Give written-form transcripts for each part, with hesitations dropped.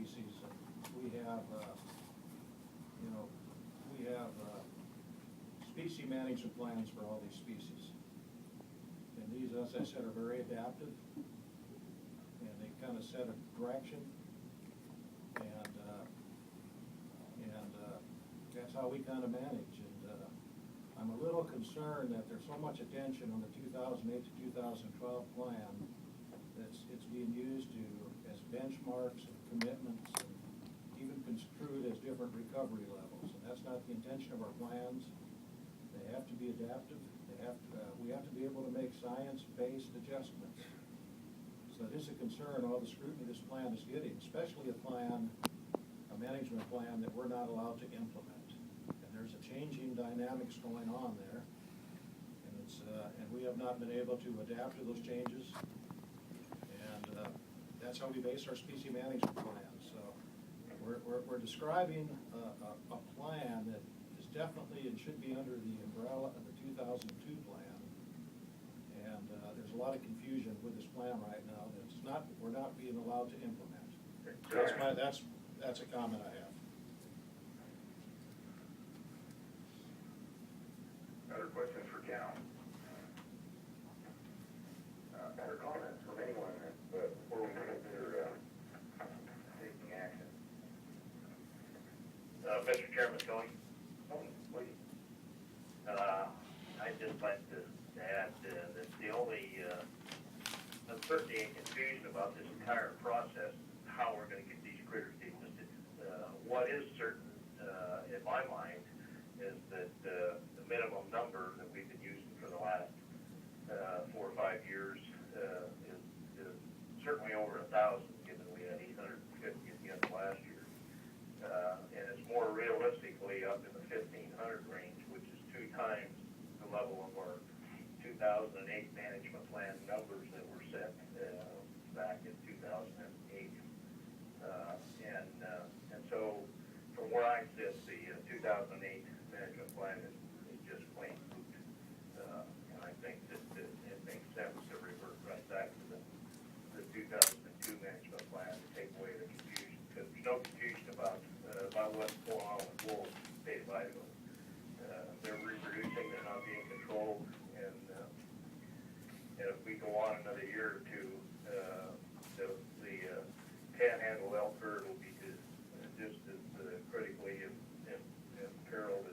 species. We have, we have species management plans for all these species. And these, as I said, are very adaptive, and they kind of set a direction, and that's how we kind of manage. And I'm a little concerned that there's so much attention on the 2008 to 2012 plan that's it's being used as benchmarks and commitments, and even construed as different recovery levels. And that's not the intention of our plans. They have to be adaptive. We have to be able to make science-based adjustments. So it is a concern, all the scrutiny this plan is getting, especially a management plan that we're not allowed to implement. And there's a changing dynamics going on there, and we have not been able to adapt to those changes. And that's how we base our species management plan. So we're describing a plan that is definitely and should be under the umbrella of the 2002 plan. And there's a lot of confusion with this plan right now that we're not being allowed to implement. That's a comment I have. Other questions for Cal? Other comments from anyone before we consider taking action? Mr. Chairman, Tony, Please. I'd just like to add that the only uncertainty and confusion about this entire process, how we're going to get these critters delisted. What is certain in my mind is that the minimum number that we've been using for the last 4 or 5 years is certainly over 1,000, given we had 850 at the end of last year. And it's more realistically up in the 1,500 range, which is 2 times the level of our 2008 management plan numbers that were set back in 2008. And so from where I sit, the 2008 management plan is just plain moot. And I think that it makes sense to revert right back to the 2002 management plan to take away the confusion, because there's no confusion about what's going on with wolves in the state of Idaho. They're reproducing, they're not being controlled, and if we go on another year or two, the panhandle elk herd will be just as critically imperiled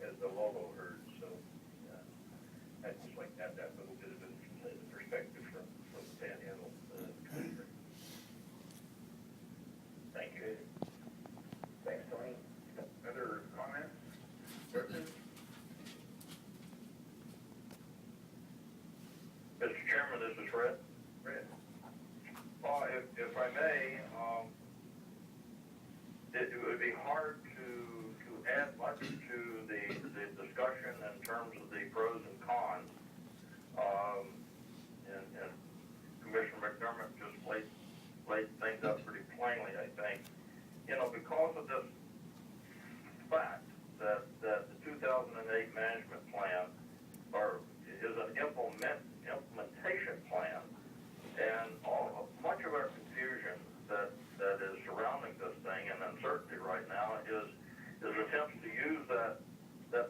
as the Lolo herd. So I'd just like to have that little bit of perspective from the panhandle country. Thank you. Thanks, Tony. Other comments? Questions? Mr. Chairman, this is Fred. Fred? If I may, it would be hard to add much to the discussion in terms of the pros and cons. And Commissioner McDermott just laid things up pretty plainly, I think. Because of this fact that the 2008 management plan is an implementation plan, and much of our confusion that is surrounding this thing and uncertainty right now is attempts to use that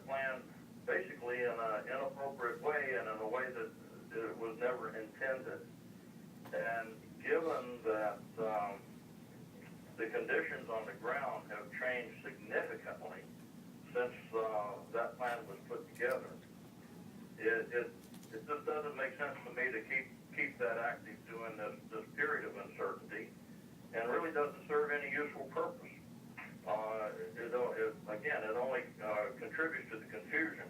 plan basically in an inappropriate way and in a way that it was never intended. And given that the conditions on the ground have changed significantly since that plan was put together, it just doesn't make sense to me to keep that active during this period of uncertainty, and really doesn't serve any useful purpose. It only contributes to the confusion.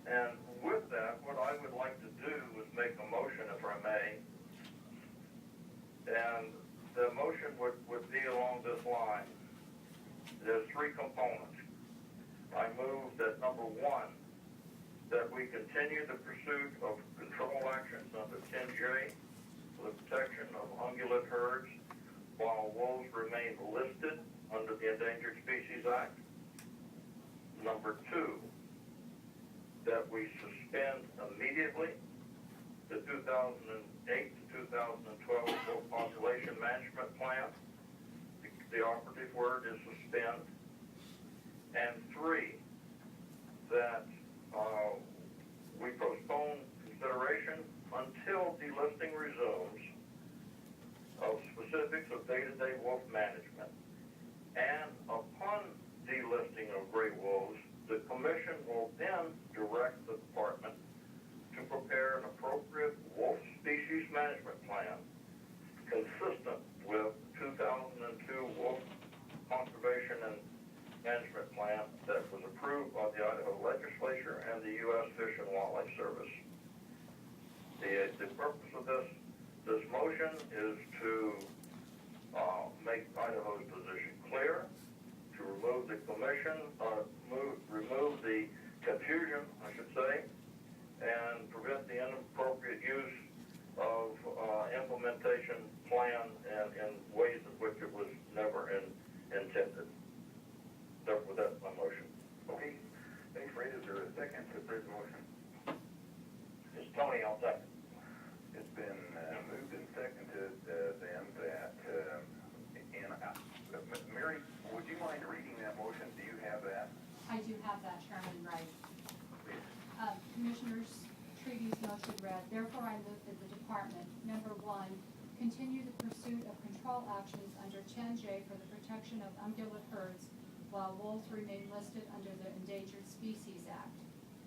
And with that, what I would like to do is make a motion, if I may, and the motion would be along this line. There's 3 components. I move that number 1, that we continue the pursuit of control actions under 10J for the protection of ungulate herds while wolves remain listed under the Endangered Species Act. Number 2, that we suspend immediately the 2008 to 2012 wolf population management plan the operative word is suspend. And 3, that we postpone consideration until delisting resumes of specifics of day-to-day wolf management. And upon delisting of gray wolves, the commission will then direct the department to prepare an appropriate wolf species management plan consistent with 2002 wolf conservation and management plan that was approved by the Idaho legislature and the U.S. Fish and Wildlife Service. The purpose of this motion is to make Idaho's position clear, to remove the commission, remove the confusion, I should say, and prevent the inappropriate use of implementation plan in ways in which it was never intended. Therefore, that's my motion. Okay, thanks, Fred. Is there a second to Fred's motion? It's Tony, I'll second. It's been moved and seconded then that, Mary, would you mind reading that motion? Do you have that? I do have that, Chairman Wright. Commissioners, Treaty's motion read, therefore I move that the department, number 1, continue the pursuit of control actions under 10J for the protection of ungulate herds while wolves remain listed under the Endangered Species Act.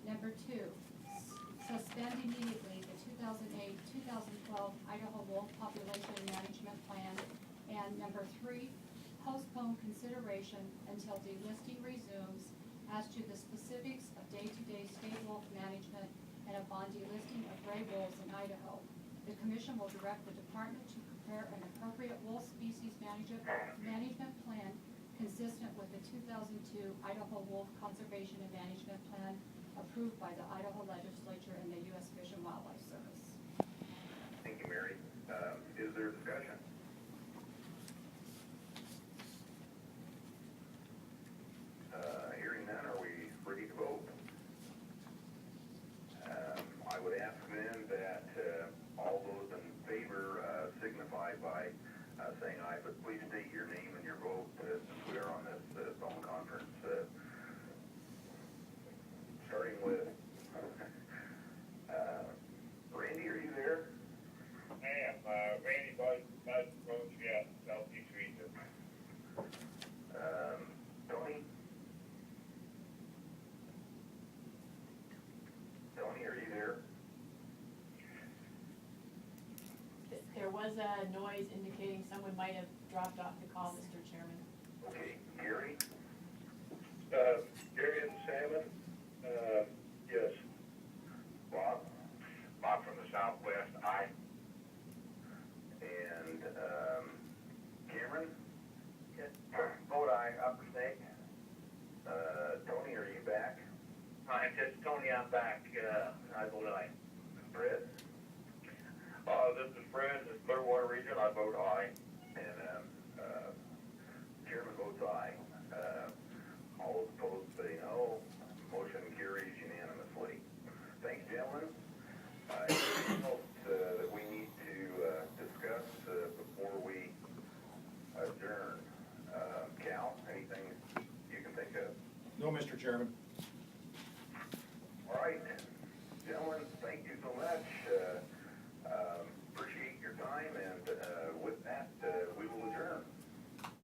Number 2, suspend immediately the 2008-2012 Idaho Wolf Population Management Plan. And number 3, postpone consideration until delisting resumes as to the specifics of day-to-day state wolf management and upon delisting of gray wolves in Idaho. The commission will direct the department to prepare an appropriate wolf species management plan consistent with the 2002 Idaho Wolf Conservation and Management Plan approved by the Idaho legislature and the U.S. Fish and Wildlife Service. Thank you, Mary. Is there discussion? Hearing none, are we ready to vote? I would ask then that all those in favor signify by saying aye, but please state your name and your vote since we are on this phone conference. Starting with Randy, are you there? I am. Randy Bud votes yes, Southeast Region. Tony? Tony, are you there? There was a noise indicating someone might have dropped off the call, Mr. Chairman. Okay, Gary? Gary and Salmon, yes. Bob? Bob from the Southwest, aye. And Cameron? Vote aye, upper state. Tony, are you back? It's Tony, I'm back. I vote aye. Fred? This is Fred, this is Clearwater Region, I vote aye. And Chairman votes aye. All those opposed say no. Motion carries unanimously. Thanks, gentlemen. Anything else that we need to discuss before we adjourn? Cal, anything you can think of? No, Mr. Chairman.